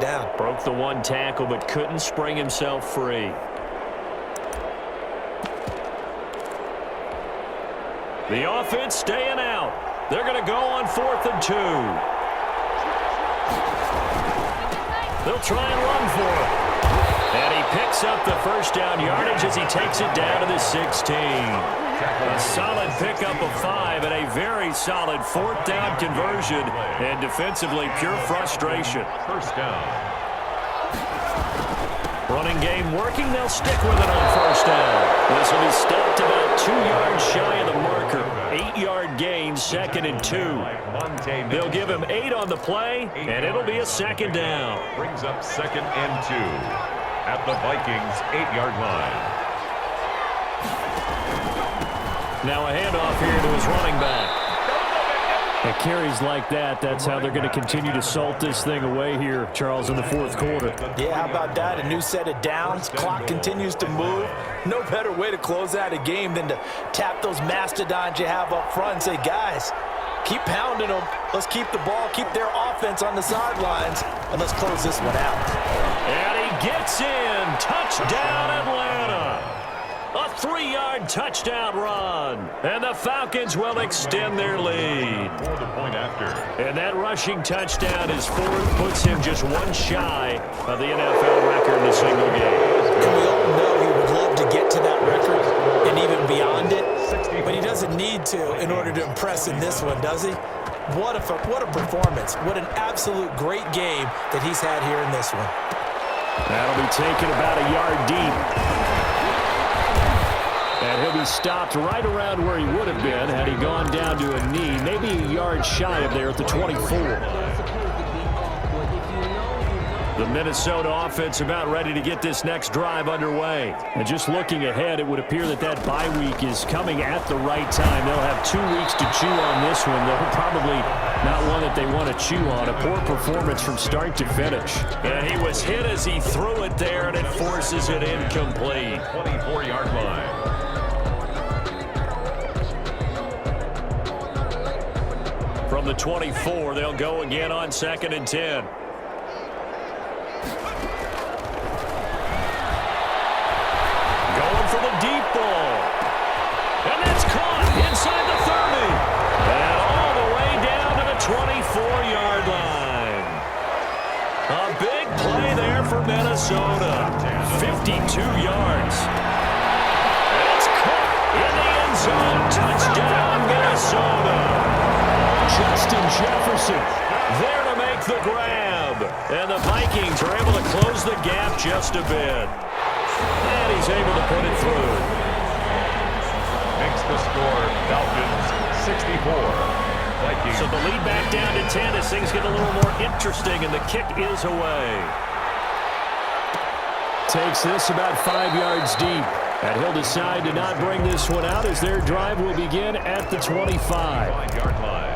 down. Broke the one tackle but couldn't spring himself free. The offense staying out. They're going to go on 4th and 2. They'll try and run for it. And he picks up the first down yardage as he takes it down to the 16. A solid pickup of 5 and a very solid 4th down conversion. And defensively, pure frustration. First down. Running game working. They'll stick with it on 1st down. This will be stopped about 2 yards shy of the marker. 8-yard gain, 2nd and 2. They'll give him 8 on the play, and it'll be a 2nd down. Brings up 2nd and 2 at the Vikings' 8-yard line. Now a handoff here to his running back. At carries like that, that's how they're going to continue to salt this thing away here, Charles, in the 4th quarter. Yeah, how about that? A new set of downs. Clock continues to move. No better way to close out a game than to tap those mastodons you have up front and say, guys, keep pounding them. Let's keep the ball, keep their offense on the sidelines, and let's close this one out. And he gets in. Touchdown, Atlanta. A 3-yard touchdown run. And the Falcons will extend their lead. For the point after. And that rushing touchdown is 4th, puts him just 1 shy of the NFL record in a single game. And we all know he would love to get to that record and even beyond it, but he doesn't need to in order to impress in this one, does he? What a performance. What an absolute great game that he's had here in this one. That'll be taken about a yard deep. And he'll be stopped right around where he would have been had he gone down to a knee, maybe a yard shy of there at the 24. The Minnesota offense about ready to get this next drive underway. And just looking ahead, it would appear that that bye week is coming at the right time. They'll have 2 weeks to chew on this one, though probably not one that they want to chew on. A poor performance from start to finish. And he was hit as he threw it there, and it forces it incomplete. 24-yard line. From the 24, they'll go again on 2nd and 10. Going for the deep ball. And that's caught inside the 30. And all the way down to the 24-yard line. A big play there for Minnesota. 52 yards. And it's caught in the end zone. Touchdown, Minnesota. Justin Jefferson there to make the grab. And the Vikings are able to close the gap just a bit. And he's able to put it through. Makes the score Falcons 64. Vikings. So the lead back down to 10 as things get a little more interesting, and the kick is away. Takes this about 5 yards deep. And he'll decide to not bring this one out as their drive will begin at the 25. 5-yard line.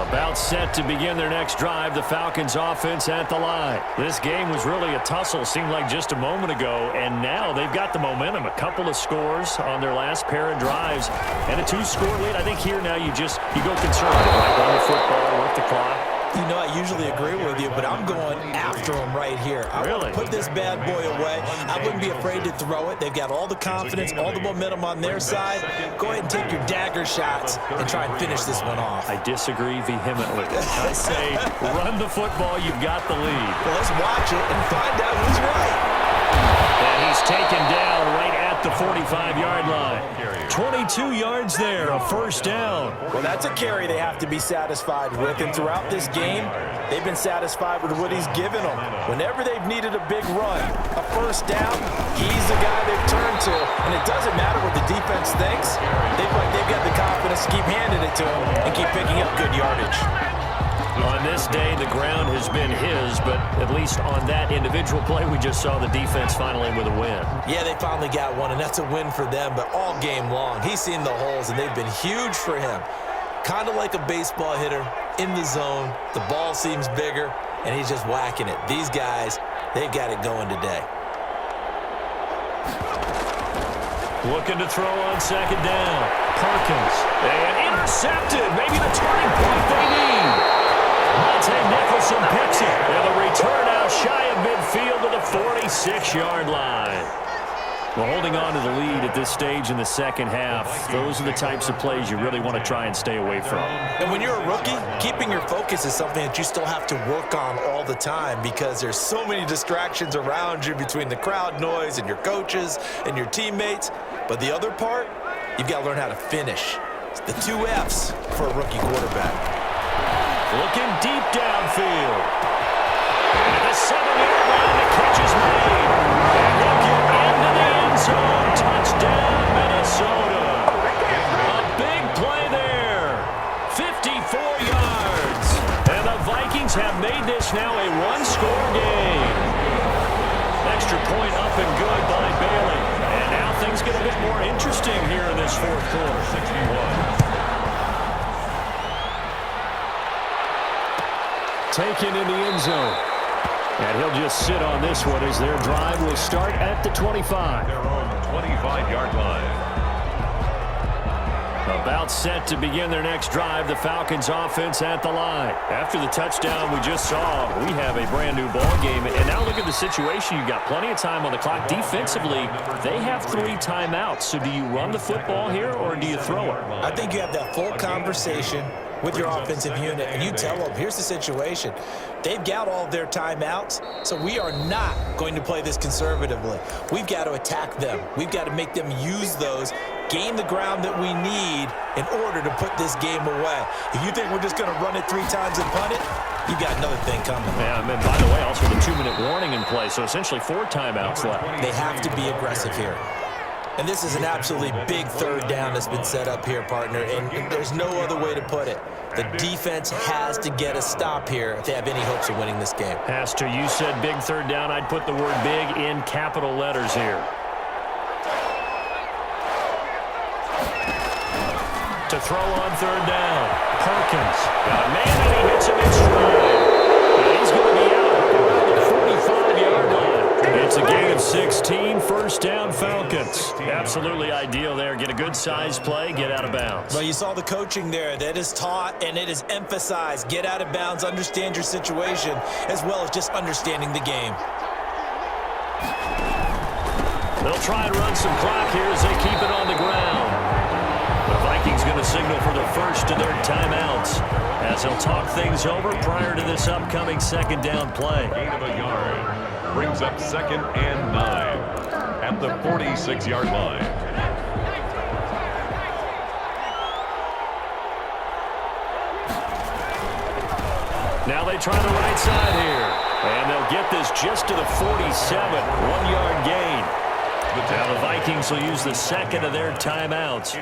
About set to begin their next drive, the Falcons offense at the line. This game was really a tussle, seemed like just a moment ago, and now they've got the momentum. A couple of scores on their last pair of drives, and a 2-score lead. I think here now you go conservative, right? Run the football, work the clock. You know, I usually agree with you, but I'm going after him right here. I want to put this bad boy away. I wouldn't be afraid to throw it. They've got all the confidence, all the momentum on their side. Go ahead and take your dagger shots and try and finish this one off. I disagree vehemently. I say run the football. You've got the lead. Well, let's watch it and find out who's right. And he's taken down right at the 45-yard line. 22 yards there, a 1st down. Well, that's a carry they have to be satisfied with. And throughout this game, they've been satisfied with what he's given them. Whenever they've needed a big run, a 1st down, he's the guy they've turned to. And it doesn't matter what the defense thinks. They've got the confidence to keep handing it to him and keep picking up good yardage. On this day, the ground has been his, but at least on that individual play, we just saw the defense finally with a win. Yeah, they finally got one, and that's a win for them, but all game long, he's seen the holes, and they've been huge for him. Kind of like a baseball hitter in the zone. The ball seems bigger, and he's just whacking it. These guys, they've got it going today. Looking to throw on 2nd down. Perkins. And intercepted. Maybe the turning point they need. 6-yard line. Well, holding on to the lead at this stage in the second half, those are the types of plays you really want to try and stay away from. And when you're a rookie, keeping your focus is something that you still have to work on all the time because there's so many distractions around you between the crowd noise and your coaches and your teammates. But the other part, you've got to learn how to finish. It's the 2 F's for a rookie quarterback. Looking deep downfield. At the 7-yard line, the catch is made. And he'll get into the end zone. Touchdown, Minnesota. A big play there. 54 yards. And the Vikings have made this now a 1-score game. Extra point up and good by Bailey. And now things get a bit more interesting here in this fourth quarter. 61. Taken in the end zone. And he'll just sit on this one as their drive will start at the 25. Their own 25-yard line. About set to begin their next drive, the Falcons offense at the line. After the touchdown we just saw, we have a brand new ball game. And now look at the situation. You've got plenty of time on the clock. Defensively, they have 3 timeouts. So do you run the football here or do you throw it? I think you have that full conversation with your offensive unit, and you tell them, here's the situation. They've got all their timeouts, so we are not going to play this conservatively. We've got to attack them. We've got to make them use those, gain the ground that we need in order to put this game away. If you think we're just going to run it 3 times and punt it, you've got another thing coming. Yeah, and by the way, also the 2-minute warning in play, so essentially 4 timeouts left. They have to be aggressive here. And this is an absolutely big 3rd down that's been set up here, partner, and there's no other way to put it. The defense has to get a stop here if they have any hopes of winning this game. Has to. You said big 3rd down. I'd put the word big in capital letters here. To throw on 3rd down. Perkins. Got a man and he hits him in stride. And he's going to be out around the 45-yard line. It's a gain of 16, 1st down Falcons. Absolutely ideal there. Get a good size play, get out of bounds. Well, you saw the coaching there. That is taught and it is emphasized. Get out of bounds, understand your situation, as well as just understanding the game. They'll try and run some clock here as they keep it on the ground. The Vikings going to signal for the first of their timeouts as they'll talk things over prior to this upcoming 2nd down play. Gain of a yard. Brings up 2nd and 9 at the 46-yard line. Now they try the right side here. And they'll get this just to the 47, 1-yard gain. Now the Vikings will use the 2nd of their timeouts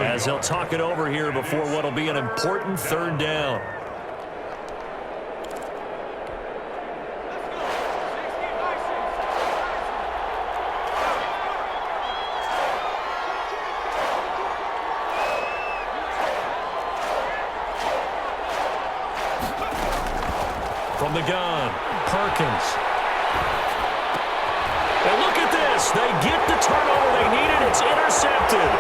as they'll talk it over here before what will be an important 3rd down. From the gun, Perkins. And look at this. They get the turnover they needed. It's intercepted.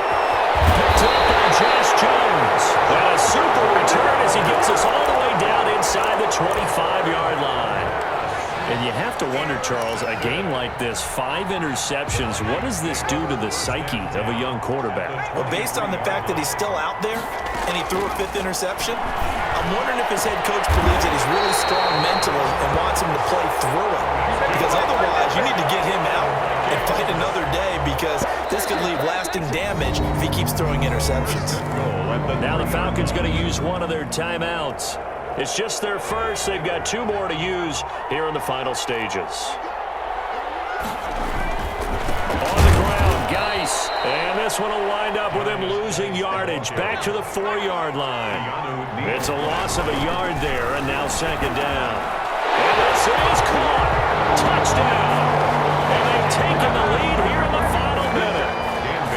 Picked up by Josh Jones. And a super return as he gets us all the way down inside the 25-yard line. And you have to wonder, Charles, a game like this, 5 interceptions, what does this do to the psyche of a young quarterback? Well, based on the fact that he's still out there and he threw a 5th interception, I'm wondering if his head coach believes that he's really strong mentally and wants him to play through it. Because otherwise, you need to get him out and fight another day because this could leave lasting damage if he keeps throwing interceptions. Now the Falcons going to use one of their timeouts. It's just their first. They've got 2 more to use here in the final stages. On the ground, Geis. And this one will wind up with him losing yardage back to the 4-yard line. It's a loss of a yard there, and now 2nd down. And this is caught. Touchdown. And they've taken the lead here in the final minute.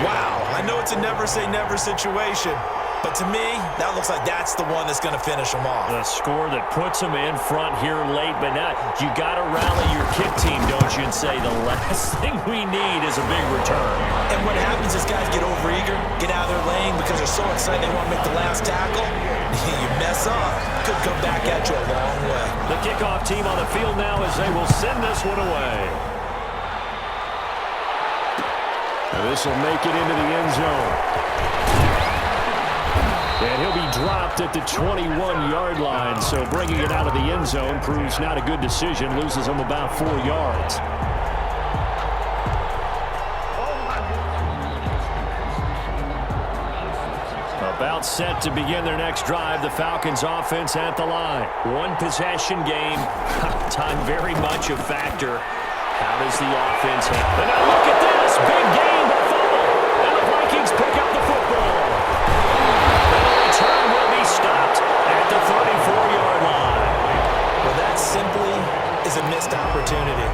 Wow, I know it's a never-say-never situation, but to me, that looks like that's the one that's going to finish them off. The score that puts them in front here late, but now you got to rally your kick team, don't you, and say the last thing we need is a big return. And what happens is guys get overeager, get out of their lane because they're so excited they want to make the last tackle. You mess up, could come back at you a long way. The kickoff team on the field now as they will send this one away. And this will make it into the end zone. And he'll be dropped at the 21-yard line. So bringing it out of the end zone proves not a good decision. Loses him about 4 yards. About set to begin their next drive. The Falcons offense at the line. One possession game. Time very much a factor. How does the offense handle? And now look at this. Big game, but fumble. And the Vikings pick up the football. And the return will be stopped at the 34-yard line. Well, that simply is a missed opportunity.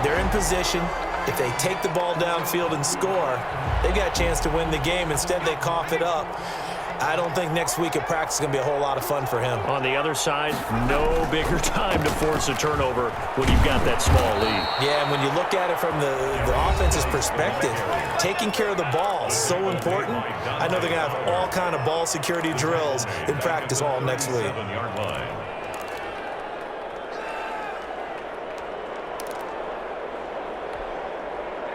They're in position. If they take the ball downfield and score, they've got a chance to win the game. Instead, they cough it up. I don't think next week at practice is going to be a whole lot of fun for him. On the other side, no bigger time to force a turnover when you've got that small lead. Yeah, and when you look at it from the offense's perspective, taking care of the ball is so important. I know they're going to have all kind of ball security drills in practice all next week.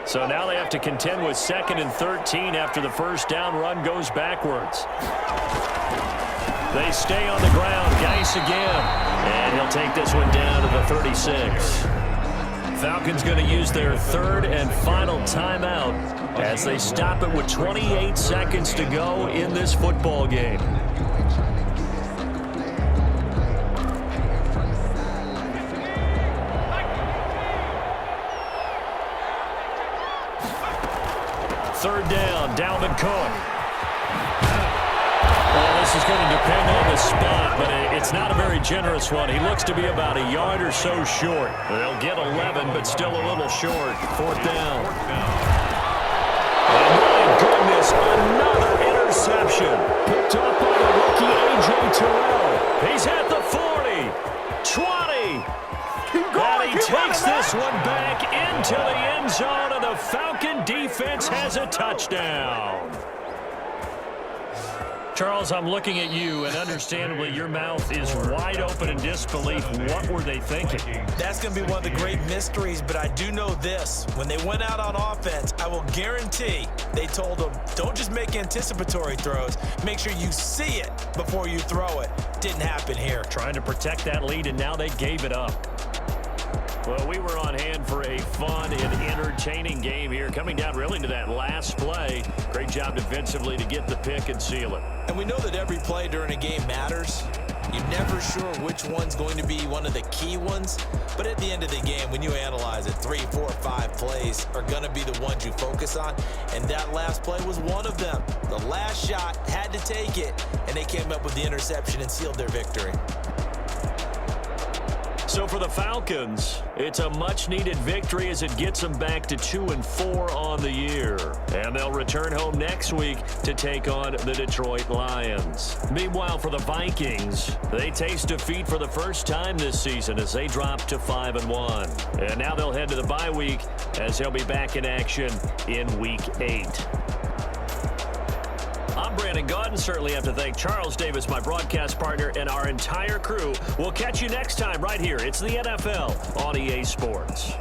So now they have to contend with 2nd and 13 after the first down run goes backwards. They stay on the ground. Geis again. And he'll take this one down to the 36. Falcons going to use their 3rd and final timeout as they stop it with 28 seconds to go in this football game. Third down, Dalvin Cook. Well, this is going to depend on the spot, but it's not a very generous one. He looks to be about a yard or so short. They'll get 11, but still a little short. 4th down. Oh, my goodness, another interception. Picked up by the rookie A.J. Terrell. He's at the 40, 20. And he takes this one back into the end zone, and the Falcon defense has a touchdown. Charles, I'm looking at you, and understandably your mouth is wide open in disbelief. What were they thinking? That's going to be one of the great mysteries, but I do know this. When they went out on offense, I will guarantee they told them, don't just make anticipatory throws. Make sure you see it before you throw it. Didn't happen here. Trying to protect that lead, and now they gave it up. Well, we were on hand for a fun and entertaining game here, coming down really to that last play. Great job defensively to get the pick and seal it. And we know that every play during a game matters. You're never sure which one's going to be one of the key ones. But at the end of the game, when you analyze it, 3, 4, 5 plays are going to be the ones you focus on. And that last play was one of them. The last shot had to take it, and they came up with the interception and sealed their victory. So for the Falcons, it's a much-needed victory as it gets them back to 2-4 on the year. And they'll return home next week to take on the Detroit Lions. Meanwhile, for the Vikings, they taste defeat for the first time this season as they drop to 5-1. And now they'll head to the bye week as they'll be back in action in Week 8. I'm Brandon Gaudin. Certainly have to thank Charles Davis, my broadcast partner, and our entire crew. We'll catch you next time right here. It's the NFL on EA Sports.